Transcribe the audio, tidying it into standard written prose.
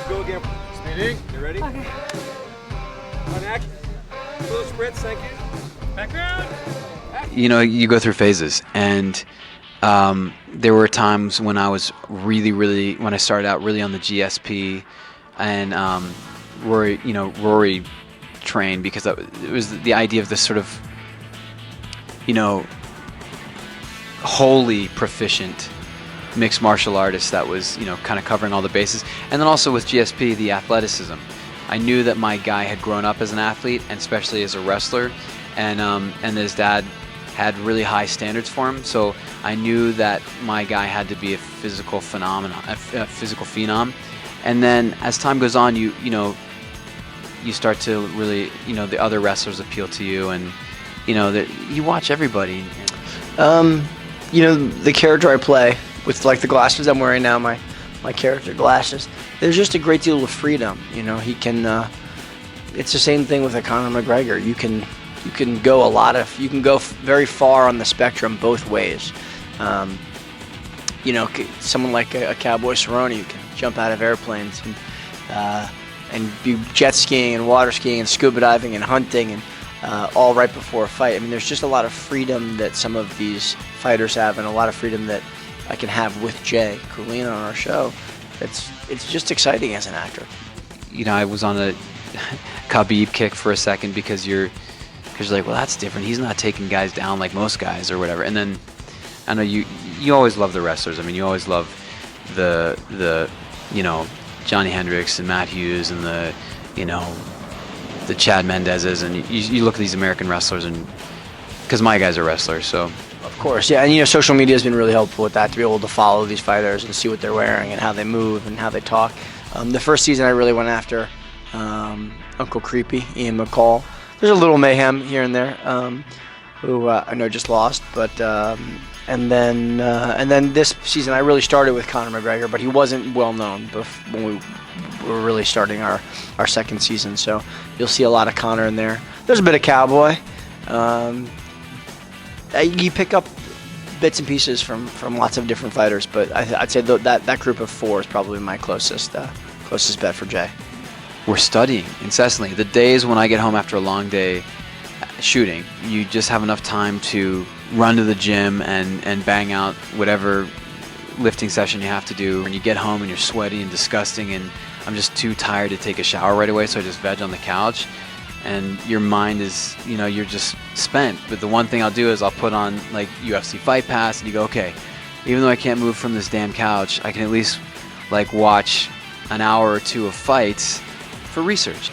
go again. Speeding. You ready? Okay. On action. Little sprints, thank you. Background. You know, you go through phases, and there were times when I was really, when I started out really on the GSP, and Rory trained because it was the idea of this sort of, wholly proficient mixed martial artist that was, kind of covering all the bases. And then also with GSP, the athleticism. I knew that my guy had grown up as an athlete, and especially as a wrestler, and his dad had really high standards for him. So I knew that my guy had to be a physical phenomenon, a physical phenom. And then as time goes on, you start to really, the other wrestlers appeal to you, and you watch everybody. The character I play with, like, the glasses I'm wearing now, my character glasses, there's just a great deal of freedom. He can. It's the same thing with a Conor McGregor. You can go very far on the spectrum both ways. Someone like a Cowboy Cerrone, you can jump out of airplanes and be jet skiing and water skiing and scuba diving and hunting, and all right before a fight. I mean, there's just a lot of freedom that some of these fighters have, and a lot of freedom that I can have with Jay Coolina on our show. It's just exciting as an actor. I was on a Khabib kick for a second because you're like, well, that's different. He's not taking guys down like most guys or whatever. And then I know you always love the wrestlers. I mean, you always love the Johnny Hendricks and Matt Hughes and the Chad Mendezes, and you look at these American wrestlers, and because my guy's a wrestler, so. Of course, yeah, and social media has been really helpful with that, to be able to follow these fighters and see what they're wearing and how they move and how they talk. The first season I really went after Uncle Creepy, Ian McCall. There's a little mayhem here and there, who I know just lost, but and then this season I really started with Conor McGregor, but he wasn't well known when we were really starting our second season. So you'll see a lot of Conor in there. There's a bit of Cowboy. You pick up bits and pieces from lots of different fighters, but I'd say that group of four is probably my closest bet for Jay. We're studying incessantly. The days when I get home after a long day shooting, you just have enough time to run to the gym and bang out whatever lifting session you have to do. And you get home and you're sweaty and disgusting, and I'm just too tired to take a shower right away, so I just veg on the couch. And your mind is, you're just spent. But the one thing I'll do is I'll put on like UFC Fight Pass, and you go, okay, even though I can't move from this damn couch, I can at least like watch an hour or two of fights for research.